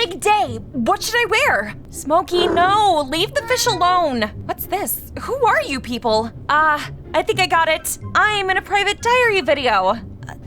big day. What should I wear? Smokey, no, leave the fish alone. What's this? Who are you people? I think I got it. I'm in a private diary video.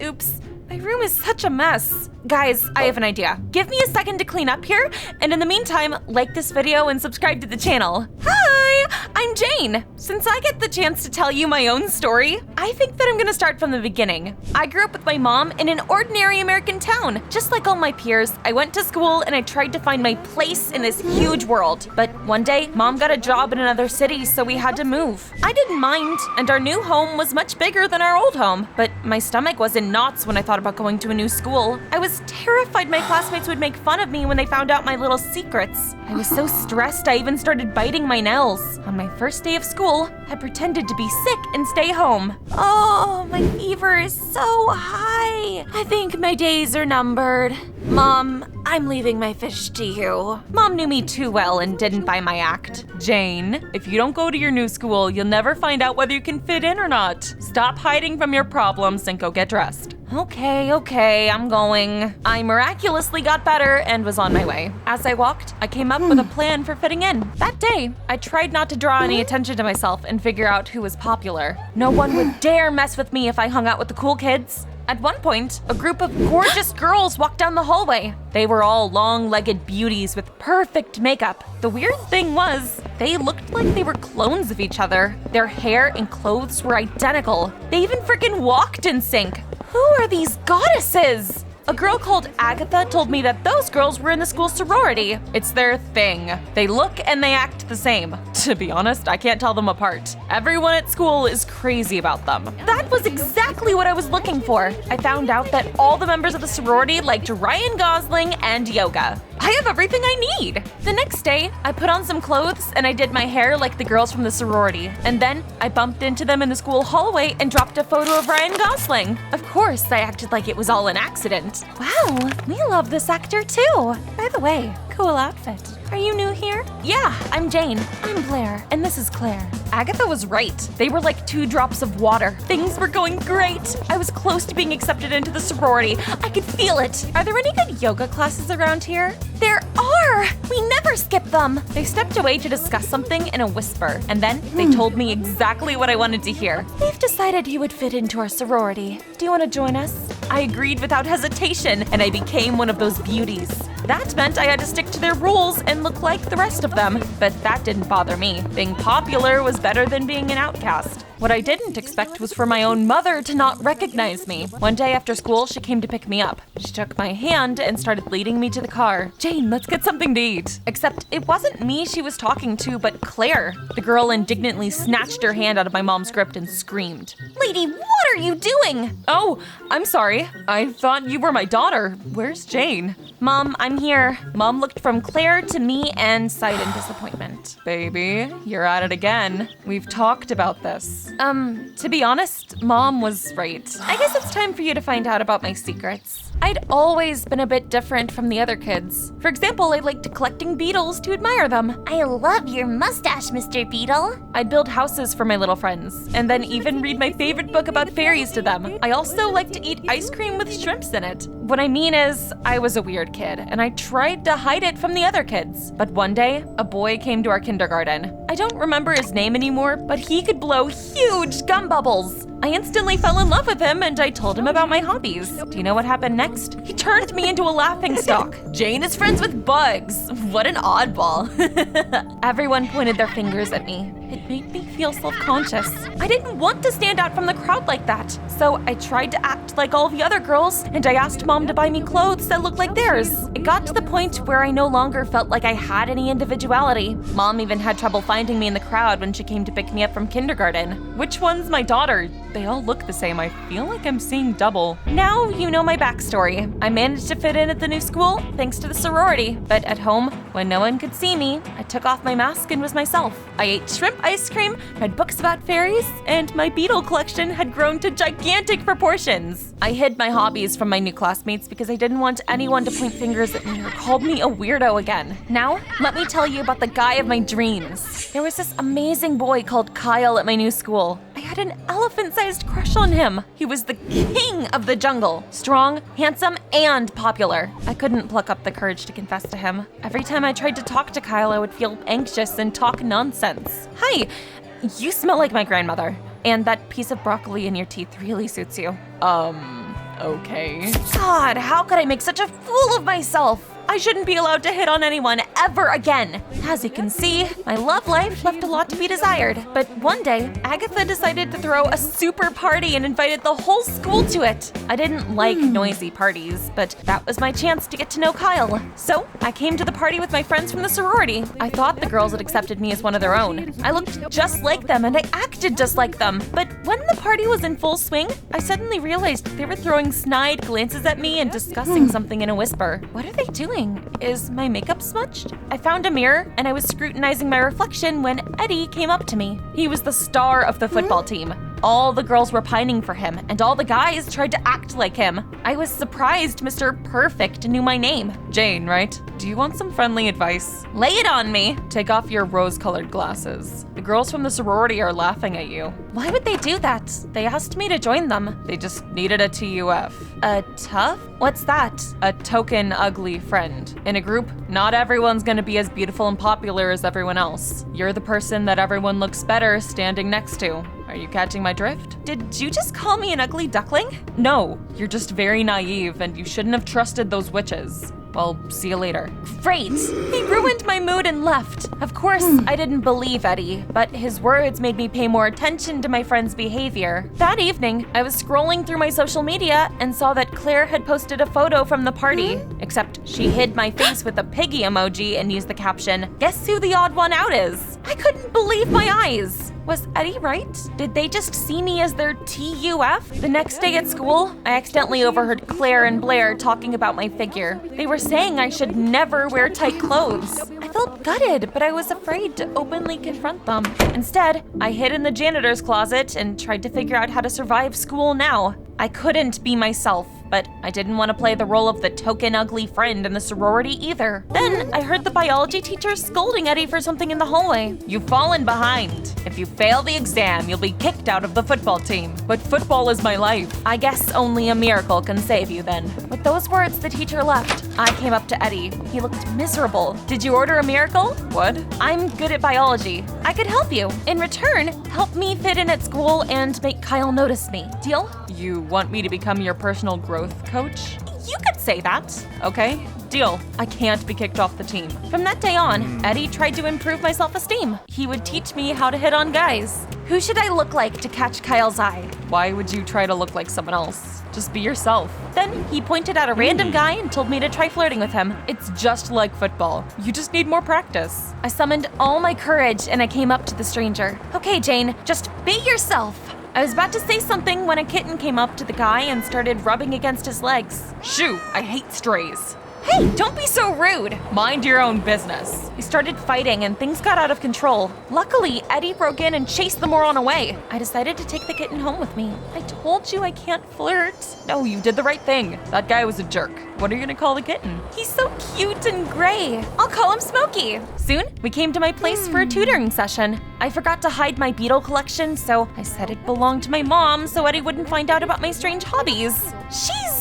Oops, my room is such a mess. Guys, I have an idea. Give me a second to clean up here, and in the meantime, like this video and subscribe to the channel. Hi, I'm Jane. Since I get the chance to tell you my own story, I think that I'm gonna start from the beginning. I grew up with my mom in an ordinary American town. Just like all my peers, I went to school and I tried to find my place in this huge world. But one day, Mom got a job in another city, so we had to move. I didn't mind, and our new home was much bigger than our old home. But my stomach was in knots when I thought about going to a new school. I was terrified my classmates would make fun of me when they found out my little secrets. I was so stressed I even started biting my nails. On my first day of school, I pretended to be sick and stay home. Oh, my fever is so high. I think my days are numbered. Mom, I'm leaving my fish to you. Mom knew me too well and didn't buy my act. Jane, if you don't go to your new school, you'll never find out whether you can fit in or not. Stop hiding from your problems and go get dressed. Okay, I'm going. I miraculously got better and was on my way. As I walked, I came up with a plan for fitting in. That day, I tried not to draw any attention to myself and figure out who was popular. No one would dare mess with me if I hung out with the cool kids. At one point, a group of gorgeous girls walked down the hallway. They were all long-legged beauties with perfect makeup. The weird thing was, they looked like they were clones of each other. Their hair and clothes were identical. They even freaking walked in sync. Who are these goddesses? A girl called Agatha told me that those girls were in the school sorority. It's their thing. They look and they act the same. To be honest, I can't tell them apart. Everyone at school is crazy about them. That was exactly what I was looking for. I found out that all the members of the sorority liked Ryan Gosling and yoga. I have everything I need. The next day, I put on some clothes and I did my hair like the girls from the sorority. And then I bumped into them in the school hallway and dropped a photo of Ryan Gosling. Of course, I acted like it was all an accident. Wow, we love this actor too. By the way, cool outfit. Are you new here? Yeah, I'm Jane. I'm Blair, and this is Claire. Agatha was right. They were like 2 drops of water. Things were going great. I was close to being accepted into the sorority. I could feel it. Are there any good yoga classes around here? There are! We never skip them. They stepped away to discuss something in a whisper, and then they told me exactly what I wanted to hear. We've decided you would fit into our sorority. Do you want to join us? I agreed without hesitation, and I became one of those beauties. That meant I had to stick to their rules and look like the rest of them, but that didn't bother me. Being popular was better than being an outcast. What I didn't expect was for my own mother to not recognize me. One day after school, she came to pick me up. She took my hand and started leading me to the car. Jane, let's get something to eat. Except it wasn't me she was talking to, but Claire. The girl indignantly snatched her hand out of my mom's grip and screamed. Lady, what are you doing? Oh, I'm sorry. I thought you were my daughter. Where's Jane? Mom, I'm here. Mom looked from Claire to me and sighed in disappointment. Baby, you're at it again. We've talked about this. To be honest, Mom was right. I guess it's time for you to find out about my secrets. I'd always been a bit different from the other kids. For example, I liked collecting beetles to admire them. I love your mustache, Mr. Beetle. I'd build houses for my little friends, and then even read my favorite book about fairies to them. I also like to eat ice cream with shrimps in it. What I mean is, I was a weird kid, and I tried to hide it from the other kids. But one day, a boy came to our kindergarten. I don't remember his name anymore, but he could blow huge gum bubbles. I instantly fell in love with him, and I told him about my hobbies. Do you know what happened next? He turned me into a laughingstock. Jane is friends with bugs. What an oddball. Everyone pointed their fingers at me. It made me feel self-conscious. I didn't want to stand out from the crowd like that. So I tried to act like all the other girls, and I asked Mom to buy me clothes that looked like theirs. It got to the point where I no longer felt like I had any individuality. Mom even had trouble finding me in the crowd when she came to pick me up from kindergarten. Which one's my daughter? They all look the same. I feel like I'm seeing double. Now you know my backstory. I managed to fit in at the new school thanks to the sorority. But at home, when no one could see me, I took off my mask and was myself. I ate shrimp ice cream, read books about fairies, and my beetle collection had grown to gigantic proportions. I hid my hobbies from my new classmates because I didn't want anyone to point fingers at me or call me a weirdo again. Now, let me tell you about the guy of my dreams. There was this amazing boy called Kyle at my new school. I had an elephant-sized crush on him. He was the king of the jungle. Strong, handsome, and popular. I couldn't pluck up the courage to confess to him. Every time I tried to talk to Kyle, I would feel anxious and talk nonsense. Hi, you smell like my grandmother. And that piece of broccoli in your teeth really suits you. Okay. God, how could I make such a fool of myself? I shouldn't be allowed to hit on anyone ever again. As you can see, my love life left a lot to be desired. But one day, Agatha decided to throw a super party and invited the whole school to it. I didn't like noisy parties, but that was my chance to get to know Kyle. So I came to the party with my friends from the sorority. I thought the girls had accepted me as one of their own. I looked just like them and I acted just like them. But when the party was in full swing, I suddenly realized they were throwing snide glances at me and discussing something in a whisper. What are they doing? Is my makeup smudged? I found a mirror and I was scrutinizing my reflection when Eddie came up to me. He was the star of the football team. All the girls were pining for him, and all the guys tried to act like him. I was surprised Mr. Perfect knew my name. Jane, right? Do you want some friendly advice? Lay it on me. Take off your rose-colored glasses. The girls from the sorority are laughing at you. Why would they do that? They asked me to join them. They just needed a TUF. A tough? What's that? A token ugly friend. In a group, not everyone's gonna be as beautiful and popular as everyone else. You're the person that everyone looks better standing next to. Are you catching my drift? Did you just call me an ugly duckling? No, you're just very naive and you shouldn't have trusted those witches. Well, see you later. Great! He ruined my mood and left. Of course, I didn't believe Eddie, but his words made me pay more attention to my friend's behavior. That evening, I was scrolling through my social media and saw that Claire had posted a photo from the party. Except she hid my face with a piggy emoji and used the caption, "Guess who the odd one out is?" I couldn't believe my eyes. Was Eddie right? Did they just see me as their TUF? The next day at school, I accidentally overheard Claire and Blair talking about my figure. They were saying I should never wear tight clothes. I felt gutted, but I was afraid to openly confront them. Instead, I hid in the janitor's closet and tried to figure out how to survive school now. I couldn't be myself, but I didn't want to play the role of the token ugly friend in the sorority either. Then I heard the biology teacher scolding Eddie for something in the hallway. You've fallen behind. If you fail the exam, you'll be kicked out of the football team. But football is my life. I guess only a miracle can save you then. With those words, the teacher left. I came up to Eddie. He looked miserable. Did you order a miracle? What? I'm good at biology. I could help you. In return, help me fit in at school and make Kyle notice me. Deal? You want me to become your personal growth coach? You could say that. Okay, deal. I can't be kicked off the team. From that day on, Eddie tried to improve my self-esteem. He would teach me how to hit on guys. Who should I look like to catch Kyle's eye? Why would you try to look like someone else? Just be yourself. Then he pointed at a random guy and told me to try flirting with him. It's just like football. You just need more practice. I summoned all my courage and I came up to the stranger. Okay, Jane, just be yourself. I was about to say something when a kitten came up to the guy and started rubbing against his legs. Shoo, I hate strays. Hey, don't be so rude. Mind your own business. We started fighting and things got out of control. Luckily, Eddie broke in and chased the moron away. I decided to take the kitten home with me. I told you I can't flirt. No, you did the right thing. That guy was a jerk. What are you gonna call the kitten? He's so cute and gray. I'll call him Smokey. Soon, we came to my place for a tutoring session. I forgot to hide my beetle collection, so I said it belonged to my mom so Eddie wouldn't find out about my strange hobbies. She's,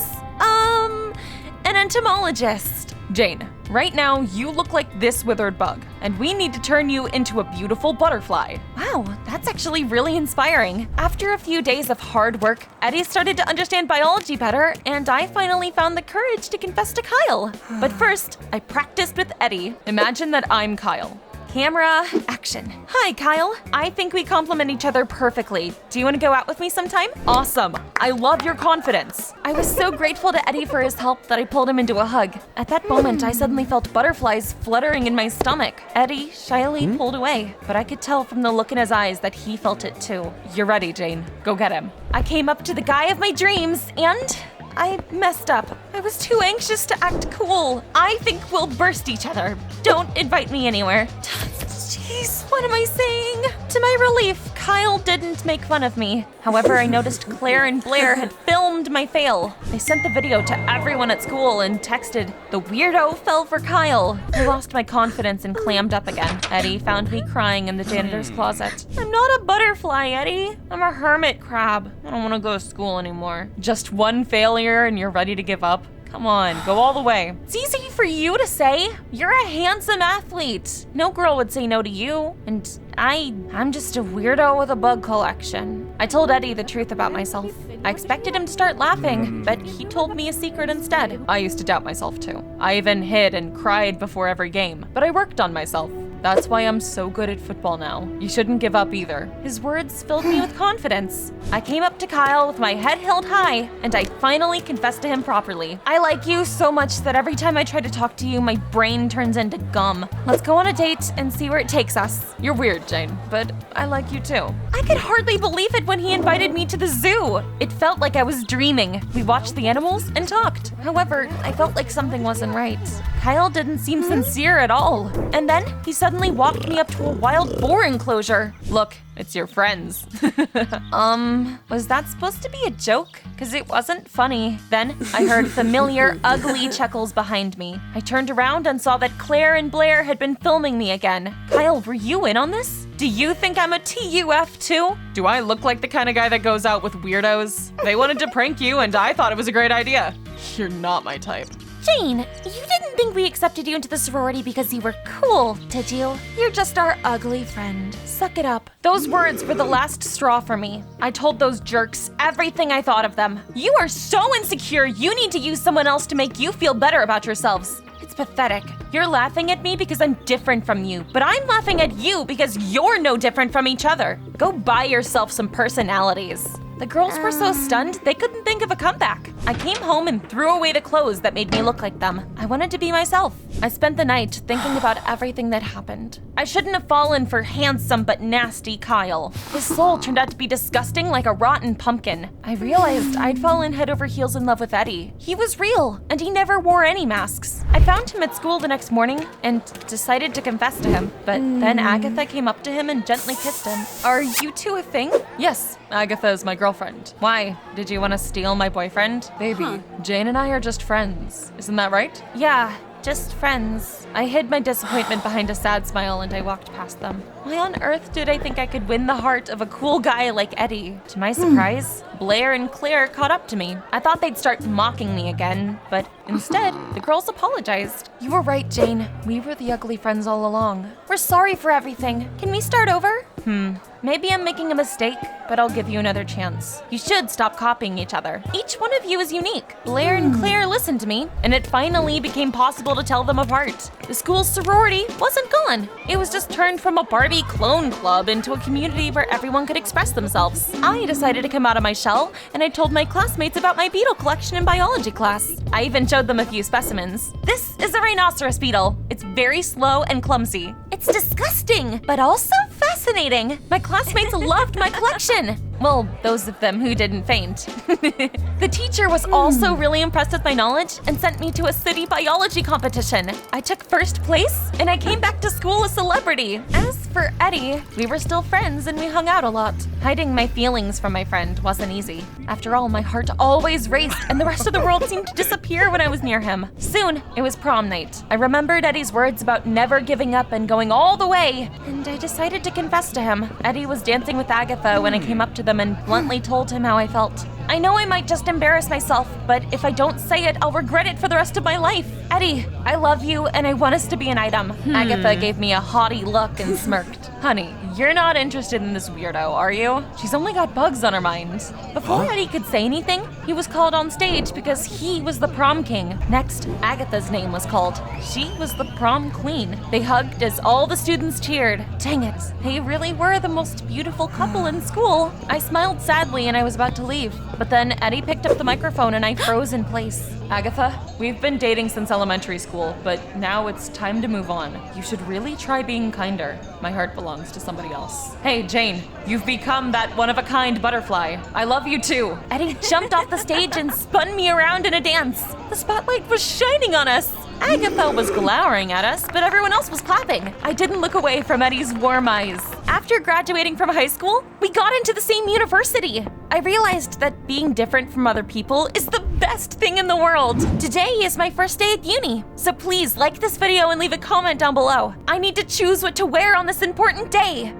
an entomologist. Jane, right now you look like this withered bug, and we need to turn you into a beautiful butterfly. Wow, that's actually really inspiring. After a few days of hard work, Eddie started to understand biology better, and I finally found the courage to confess to Kyle. But first, I practiced with Eddie. Imagine that I'm Kyle. Camera, action. Hi, Kyle. I think we complement each other perfectly. Do you want to go out with me sometime? Awesome. I love your confidence. I was so grateful to Eddie for his help that I pulled him into a hug. At that moment, I suddenly felt butterflies fluttering in my stomach. Eddie shyly pulled away, but I could tell from the look in his eyes that he felt it too. You're ready, Jane. Go get him. I came up to the guy of my dreams and I messed up. I was too anxious to act cool. I think we'll burst each other. Don't invite me anywhere. Jeez, what am I saying? To my relief, Kyle didn't make fun of me. However, I noticed Claire and Blair had filmed my fail. They sent the video to everyone at school and texted, "The weirdo fell for Kyle." I lost my confidence and clammed up again. Eddie found me crying in the janitor's closet. I'm not a butterfly, Eddie. I'm a hermit crab. I don't want to go to school anymore. Just one failure and you're ready to give up? Come on, go all the way. It's easy for you to say. You're a handsome athlete. No girl would say no to you. And I'm just a weirdo with a bug collection. I told Eddie the truth about myself. I expected him to start laughing, but he told me a secret instead. I used to doubt myself too. I even hid and cried before every game, but I worked on myself. That's why I'm so good at football now. You shouldn't give up either. His words filled me with confidence. I came up to Kyle with my head held high, and I finally confessed to him properly. I like you so much that every time I try to talk to you, my brain turns into gum. Let's go on a date and see where it takes us. You're weird, Jane, but I like you too. I could hardly believe it when he invited me to the zoo. It felt like I was dreaming. We watched the animals and talked. However, I felt like something wasn't right. Kyle didn't seem sincere at all. And then he suddenly walked me up to a wild boar enclosure. Look, it's your friends. Was that supposed to be a joke? Because it wasn't funny. Then I heard familiar, ugly chuckles behind me. I turned around and saw that Claire and Blair had been filming me again. Kyle, were you in on this? Do you think I'm a TUF too? Do I look like the kind of guy that goes out with weirdos? They wanted to prank you and I thought it was a great idea. You're not my type. Jane, you didn't think we accepted you into the sorority because you were cool, did you? You're just our ugly friend. Suck it up. Those words were the last straw for me. I told those jerks everything I thought of them. You are so insecure, you need to use someone else to make you feel better about yourselves. It's pathetic. You're laughing at me because I'm different from you, but I'm laughing at you because you're no different from each other. Go buy yourself some personalities. The girls were so stunned, they couldn't think of a comeback. I came home and threw away the clothes that made me look like them. I wanted to be myself. I spent the night thinking about everything that happened. I shouldn't have fallen for handsome but nasty Kyle. His soul turned out to be disgusting like a rotten pumpkin. I realized I'd fallen head over heels in love with Eddie. He was real, and he never wore any masks. I found him at school the next morning and decided to confess to him, but then Agatha came up to him and gently kissed him. Are you two a thing? Yes, Agatha is my girlfriend. Why? Did you want to steal my boyfriend? Baby, Jane and I are just friends. Isn't that right? Yeah, just friends. I hid my disappointment behind a sad smile and I walked past them. Why on earth did I think I could win the heart of a cool guy like Eddie? To my surprise, Blair and Claire caught up to me. I thought they'd start mocking me again, but instead, the girls apologized. You were right, Jane. We were the ugly friends all along. We're sorry for everything. Can we start over? Maybe I'm making a mistake, but I'll give you another chance. You should stop copying each other. Each one of you is unique. Blair and Claire listened to me, and it finally became possible to tell them apart. The school's sorority wasn't gone. It was just turned from a Barbie clone club into a community where everyone could express themselves. I decided to come out of my shell, and I told my classmates about my beetle collection in biology class. I even showed them a few specimens. This is a rhinoceros beetle. It's very slow and clumsy. It's disgusting, but also fascinating. My classmates loved my collection. Well, those of them who didn't faint. The teacher was also really impressed with my knowledge and sent me to a city biology competition. I took first place and I came back to school a celebrity. As for Eddie, we were still friends and we hung out a lot. Hiding my feelings from my friend wasn't easy. After all, my heart always raced and the rest of the world seemed to disappear when I was near him. Soon, it was prom night. I remembered Eddie's words about never giving up and going all the way, and I decided to confess to him. Eddie was dancing with Agatha when I came up to them and bluntly told him how I felt. I know I might just embarrass myself, but if I don't say it, I'll regret it for the rest of my life. Eddie, I love you and I want us to be an item. Agatha gave me a haughty look and smirked. Honey, you're not interested in this weirdo, are you? She's only got bugs on her mind. Before Eddie could say anything, he was called on stage because he was the prom king. Next, Agatha's name was called. She was the prom queen. They hugged as all the students cheered. Dang it, they really were the most beautiful couple in school. I smiled sadly and I was about to leave. But then Eddie picked up the microphone and I froze in place. Agatha, we've been dating since elementary school, but now it's time to move on. You should really try being kinder. My heart belongs to somebody else. Hey, Jane, you've become that one-of-a-kind butterfly. I love you too. Eddie jumped off the stage and spun me around in a dance. The spotlight was shining on us. Agatha was glowering at us, but everyone else was clapping. I didn't look away from Eddie's warm eyes. After graduating from high school, we got into the same university. I realized that being different from other people is the best thing in the world. Today is my first day at uni, so please like this video and leave a comment down below. I need to choose what to wear on this important day.